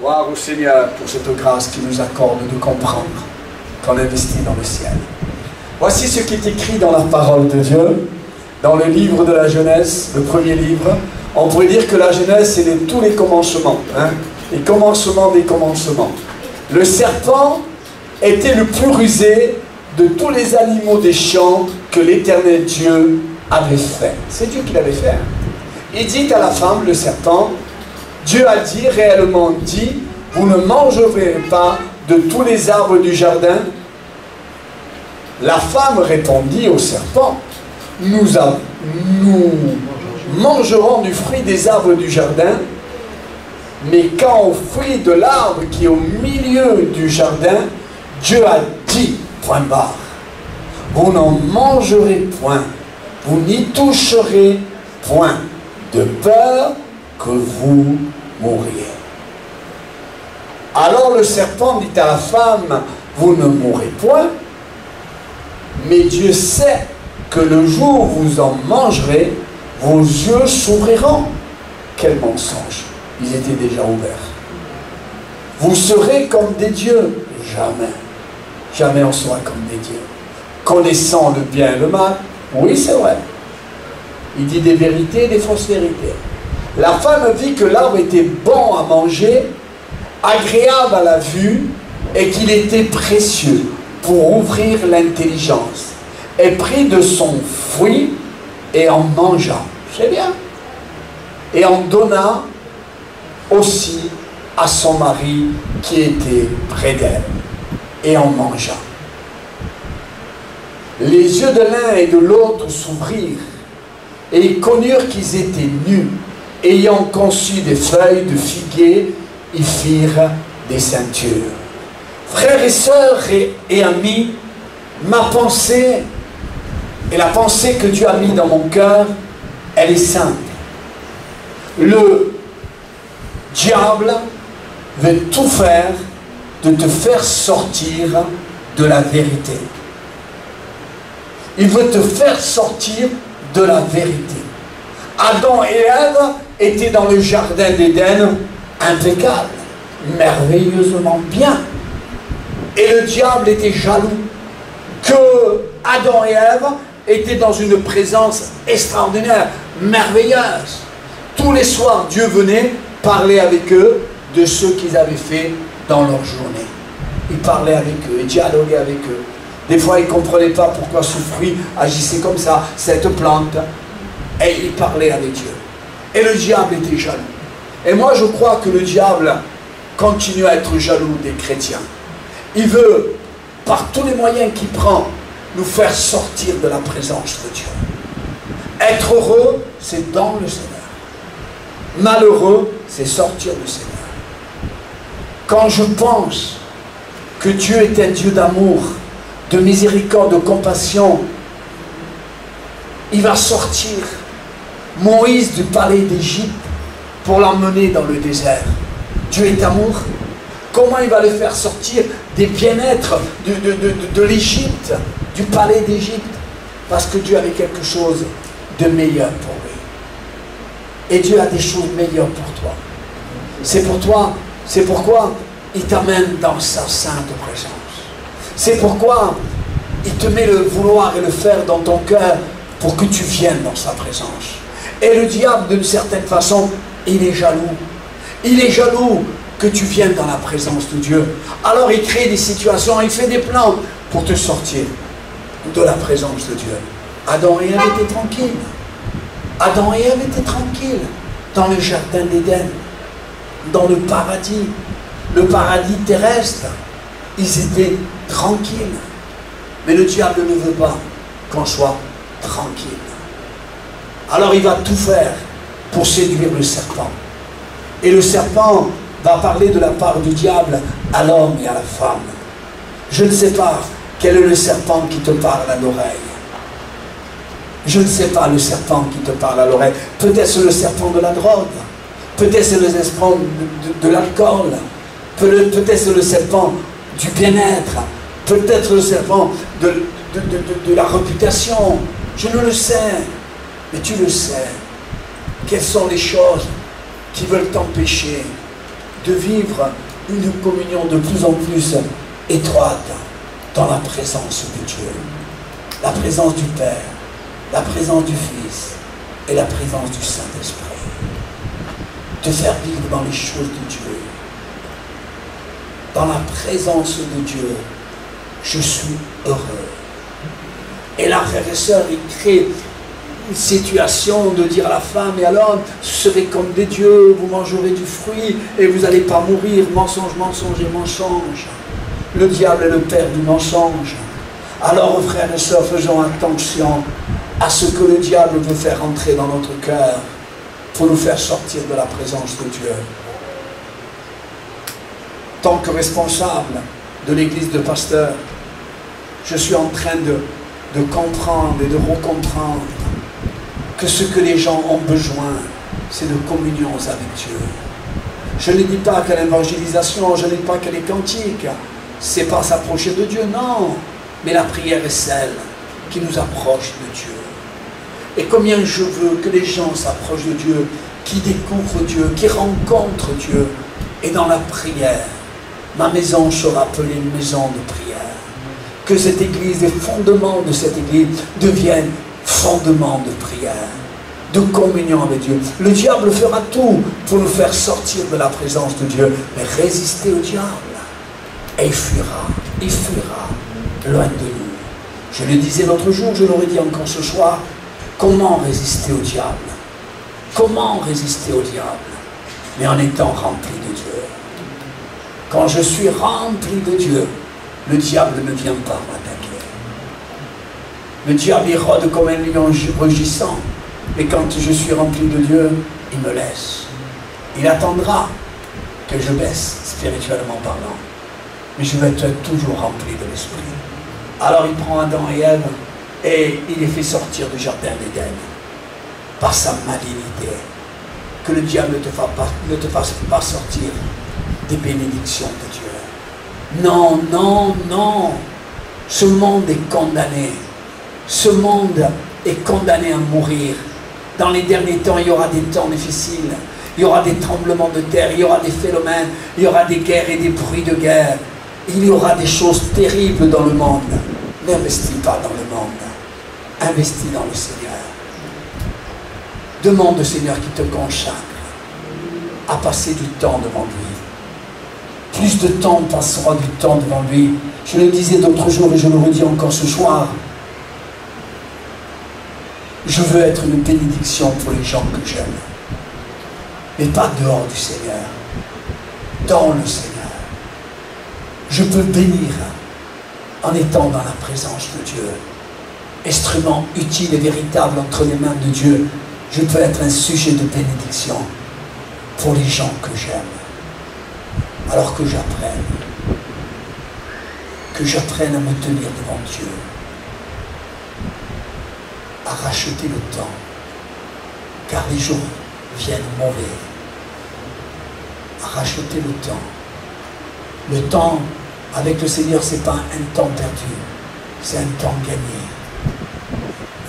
Gloire au Seigneur pour cette grâce qu'il nous accorde de comprendre qu'on investit dans le ciel. Voici ce qui est écrit dans la parole de Dieu, dans le livre de la Genèse, le premier livre. On pourrait dire que la Genèse, c'est tous les commencements, hein? Les commencements des commencements. Le serpent était le plus rusé de tous les animaux des champs que l'Éternel Dieu avait fait. C'est Dieu qui l'avait fait. Il dit à la femme, le serpent, Dieu a dit, réellement dit, vous ne mangerez pas de tous les arbres du jardin. La femme répondit au serpent, nous mangerons du fruit des arbres du jardin, mais quand au fruit de l'arbre qui est au milieu du jardin, Dieu a dit, point barre, vous n'en mangerez point, vous n'y toucherez point, de peur que vous mourriez. Alors le serpent dit à la femme, vous ne mourrez point, mais Dieu sait que le jour où vous en mangerez, vos yeux s'ouvriront. Quel mensonge! Ils étaient déjà ouverts. Vous serez comme des dieux. Jamais. Jamais on sera comme des dieux. Connaissant le bien et le mal, oui c'est vrai. Il dit des vérités et des fausses vérités. La femme vit que l'arbre était bon à manger, agréable à la vue, et qu'il était précieux pour ouvrir l'intelligence. Elle prit de son fruit et en mangea. C'est bien. Et en donna aussi à son mari qui était près d'elle. Et en mangea. Les yeux de l'un et de l'autre s'ouvrirent, et ils connurent qu'ils étaient nus. Ayant conçu des feuilles de figuier, ils firent des ceintures. Frères et sœurs et amis, ma pensée et la pensée que Dieu a mise dans mon cœur, elle est simple. Le diable veut tout faire de te faire sortir de la vérité. Il veut te faire sortir de la vérité. Adam et Ève étaient dans le jardin d'Éden impeccable, merveilleusement bien. Et le diable était jaloux que Adam et Ève étaient dans une présence extraordinaire, merveilleuse. Tous les soirs, Dieu venait parler avec eux de ce qu'ils avaient fait dans leur journée. Il parlait avec eux, il dialoguait avec eux. Des fois, ils ne comprenaient pas pourquoi ce fruit agissait comme ça, cette plante. Et il parlait avec Dieu. Et le diable était jaloux. Et moi, je crois que le diable continue à être jaloux des chrétiens. Il veut, par tous les moyens qu'il prend, nous faire sortir de la présence de Dieu. Être heureux, c'est dans le Seigneur. Malheureux, c'est sortir du Seigneur. Quand je pense que Dieu est un Dieu d'amour, de miséricorde, de compassion, il va sortir Moïse du palais d'Égypte pour l'emmener dans le désert. Dieu est amour. Comment il va le faire sortir des bien-être de l'Égypte, du palais d'Égypte? Parce que Dieu avait quelque chose de meilleur pour lui. Et Dieu a des choses meilleures pour toi. C'est pour toi, c'est pourquoi il t'amène dans sa sainte présence. C'est pourquoi il te met le vouloir et le faire dans ton cœur pour que tu viennes dans sa présence. Et le diable, d'une certaine façon, il est jaloux. Il est jaloux que tu viennes dans la présence de Dieu. Alors il crée des situations, il fait des plans pour te sortir de la présence de Dieu. Adam et Ève étaient tranquilles. Adam et Ève étaient tranquilles dans le jardin d'Éden, dans le paradis terrestre. Ils étaient tranquilles. Mais le diable ne veut pas qu'on soit tranquille. Alors il va tout faire pour séduire le serpent. Et le serpent va parler de la part du diable à l'homme et à la femme. Je ne sais pas quel est le serpent qui te parle à l'oreille. Je ne sais pas le serpent qui te parle à l'oreille. Peut-être c'est le serpent de la drogue. Peut-être c'est le serpent de l'alcool. Peut-être c'est le serpent du bien-être. Peut-être le serpent de la réputation. Je ne le sais. Mais tu le sais. Quelles sont les choses qui veulent t'empêcher de vivre une communion de plus en plus étroite dans la présence de Dieu. La présence du Père, la présence du Fils et la présence du Saint-Esprit. De faire vivre dans les choses de Dieu. Dans la présence de Dieu, je suis heureux. Et là, frères et sœurs, il crée une situation de dire à la femme, et alors, vous serez comme des dieux, vous mangerez du fruit, et vous n'allez pas mourir. Mensonge, mensonge et mensonge. Le diable est le père du mensonge. Alors, frères et sœurs, faisons attention à ce que le diable veut faire entrer dans notre cœur pour nous faire sortir de la présence de Dieu. Tant que responsable de l'église de pasteur, je suis en train de comprendre et de recomprendre que ce que les gens ont besoin, c'est de communion avec Dieu. Je ne dis pas que l'évangélisation, je ne dis pas que les cantiques, c'est pas s'approcher de Dieu, non. Mais la prière est celle qui nous approche de Dieu. Et combien je veux que les gens s'approchent de Dieu, qui découvrent Dieu, qui rencontrent Dieu. Et dans la prière, ma maison sera appelée une maison de prière. Que cette église, les fondements de cette église deviennent fondements de prière, de communion avec Dieu. Le diable fera tout pour nous faire sortir de la présence de Dieu. Mais résister au diable, et il fuira loin de nous. Je le disais l'autre jour, je l'aurais dit encore ce soir. Comment résister au diable? Comment résister au diable? Mais en étant rempli de Dieu. Quand je suis rempli de Dieu, le diable ne vient pas m'attaquer. Le diable il rôde comme un lion rugissant. Mais quand je suis rempli de Dieu, il me laisse. Il attendra que je baisse, spirituellement parlant. Mais je vais être toujours rempli de l'Esprit. Alors il prend Adam et Ève et il les fait sortir du jardin d'Éden par sa malignité. Que le diable ne te fasse pas sortir des bénédictions de Dieu. Non, non, non. Ce monde est condamné. Ce monde est condamné à mourir. Dans les derniers temps, il y aura des temps difficiles. Il y aura des tremblements de terre, il y aura des phénomènes, il y aura des guerres et des bruits de guerre. Il y aura des choses terribles dans le monde. N'investis pas dans le monde. Investis dans le Seigneur. Demande au Seigneur qui te consacre à passer du temps devant lui. Plus de temps passera du temps devant lui. Je le disais d'autres jours et je le redis encore ce soir. Je veux être une bénédiction pour les gens que j'aime. Mais pas dehors du Seigneur. Dans le Seigneur. Je peux bénir en étant dans la présence de Dieu. Instrument utile et véritable entre les mains de Dieu. Je peux être un sujet de bénédiction pour les gens que j'aime. Alors que j'apprenne à me tenir devant Dieu, à racheter le temps, car les jours viennent mauvais, à racheter le temps. Le temps avec le Seigneur, ce n'est pas un temps perdu, c'est un temps gagné.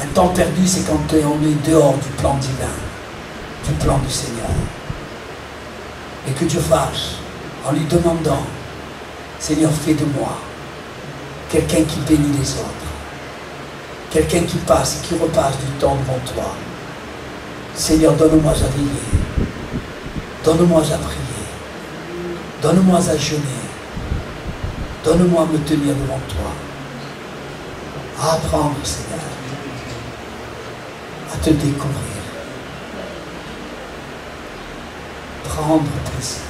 Un temps perdu, c'est quand on est dehors du plan divin, du plan du Seigneur. Et que Dieu fasse, en lui demandant, Seigneur, fais de moi quelqu'un qui bénit les autres, quelqu'un qui passe et qui repasse du temps devant toi. Seigneur, donne-moi à veiller, donne-moi à prier, donne-moi à jeûner, donne-moi à me tenir devant toi, à apprendre, Seigneur, à te découvrir, prendre plaisir.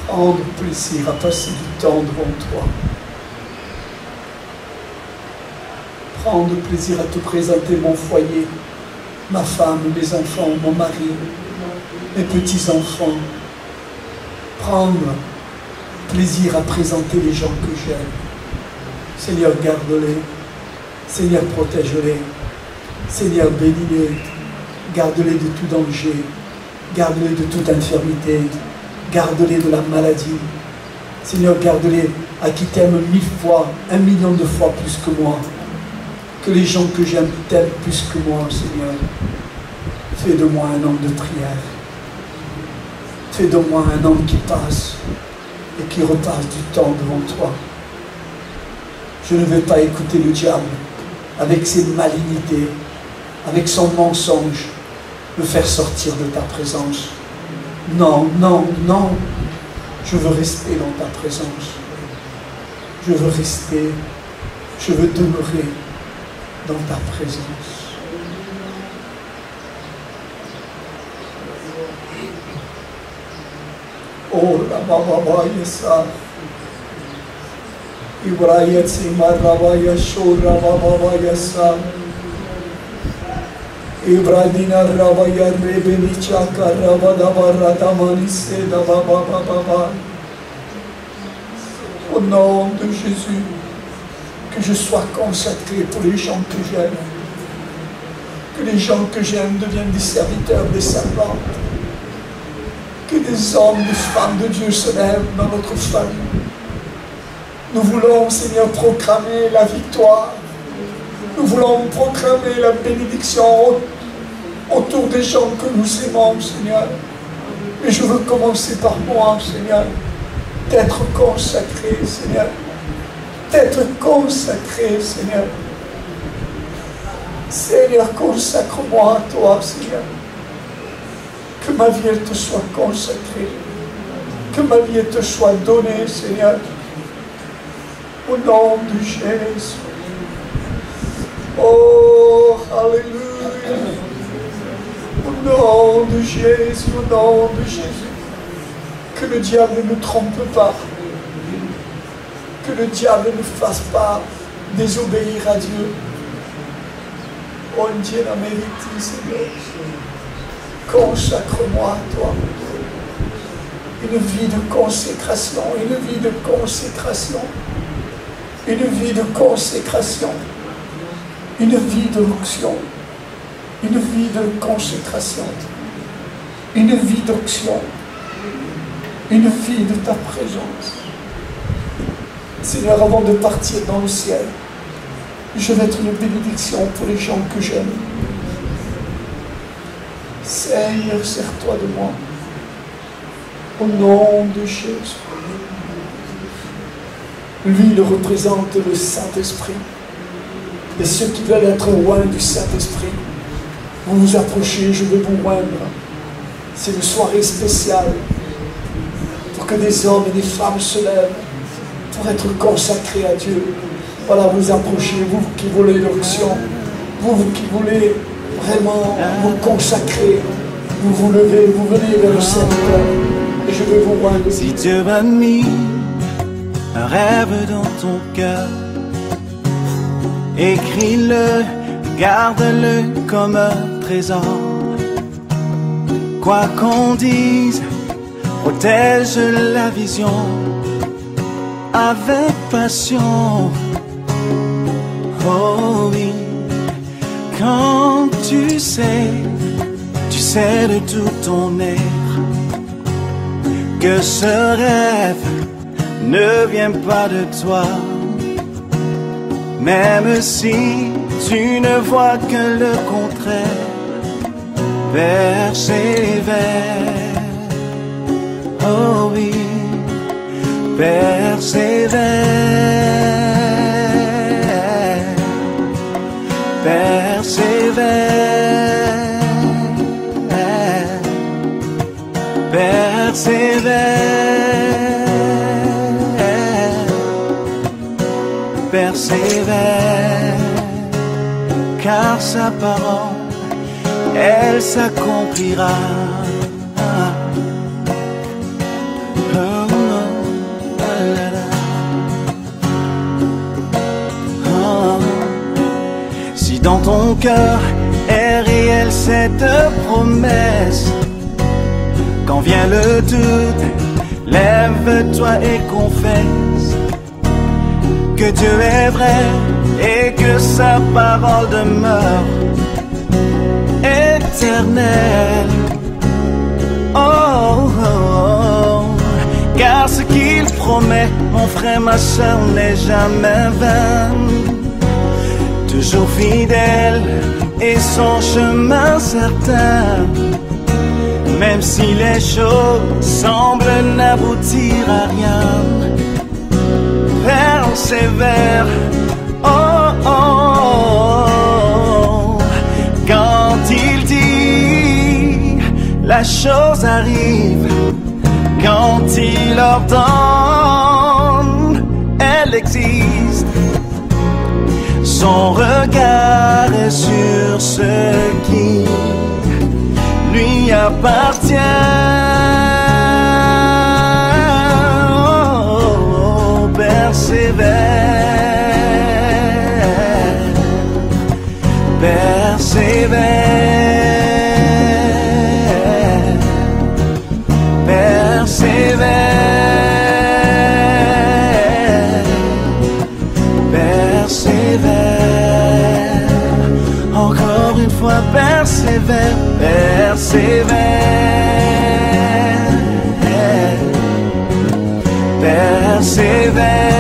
Prendre plaisir à passer du temps devant toi. Prendre plaisir à te présenter mon foyer, ma femme, mes enfants, mon mari, mes petits-enfants. Prendre plaisir à présenter les gens que j'aime. Seigneur, garde-les. Seigneur, protège-les. Seigneur, bénis-les. Garde-les de tout danger. Garde-les de toute infirmité. Garde-les de la maladie. Seigneur, garde-les à qui t'aiment 1000 fois, 1 million de fois plus que moi. Que les gens que j'aime t'aiment plus que moi, Seigneur. Fais de moi un homme de prière. Fais de moi un homme qui passe et qui repasse du temps devant toi. Je ne vais pas écouter le diable avec ses malignités, avec son mensonge, me faire sortir de ta présence. Non, non, non. Je veux rester dans ta présence. Je veux rester, je veux demeurer dans ta présence. Oh, la baba yesa. Ibrahim Simar Rava Yashur Rava Baba Yasa. Ibradina Rava Yarebe Chaka Rava Dava Radamani Seda Baba Baba. Au nom de Jésus, que je sois consacré pour les gens que j'aime. Que les gens que j'aime deviennent des serviteurs, des servantes. Que des hommes, des femmes de Dieu se lèvent dans notre famille. Nous voulons, Seigneur, proclamer la victoire. Nous voulons proclamer la bénédiction autour des gens que nous aimons, Seigneur. Et je veux commencer par moi, Seigneur, d'être consacré, Seigneur. D'être consacré, Seigneur. Seigneur, consacre-moi à toi, Seigneur. Que ma vie elle te soit consacrée. Que ma vie elle te soit donnée, Seigneur. Au nom de Jésus. Oh, alléluia. Au nom de Jésus, au nom de Jésus. Que le diable ne trompe pas. Que le diable ne fasse pas désobéir à Dieu. Oh Dieu la mérite, Seigneur. Consacre-moi à toi. Une vie de consécration, une vie de consécration. Une vie de consécration, une vie de l'onction, une vie de consécration, une vie d'onction, une vie de ta présence. Seigneur, avant de partir dans le ciel, je vais être une bénédiction pour les gens que j'aime. Seigneur, sers-toi de moi, au nom de Jésus. Lui, il représente le Saint-Esprit. Et ceux qui veulent être loin du Saint-Esprit, vous vous approchez, je vais vous moindre. C'est une soirée spéciale pour que des hommes et des femmes se lèvent pour être consacrés à Dieu. Voilà, vous approchez, vous qui voulez l'onction, vous qui voulez vraiment vous consacrer, vous vous levez, vous venez vers le Seigneur et je vais vous moindre. Si Dieu m'a mis un rêve dans ton cœur, écris-le, garde-le comme un trésor. Quoi qu'on dise, protège la vision avec passion. Oh oui, quand tu sais de tout ton être que ce rêve ne vient pas de toi, même si tu ne vois que le contraire. Persévère, oh oui, persévère, persévère, persévère, persévère, car sa parole, elle s'accomplira. Si dans ton cœur est réelle cette promesse, quand vient le doute, lève-toi et confesse que Dieu est vrai et que sa parole demeure éternelle. Oh, oh, oh, car ce qu'il promet, mon frère, ma soeur, n'est jamais vain. Toujours fidèle et son chemin certain. Même si les choses semblent n'aboutir à rien, persévère. Oh, oh, oh. Quand il dit, la chose arrive. Quand il ordonne, elle existe. Son regard est sur ce qui lui appartient. Oh, persévère, persévère, persévère, persévère. Encore une fois, persévère, persévère, persévère.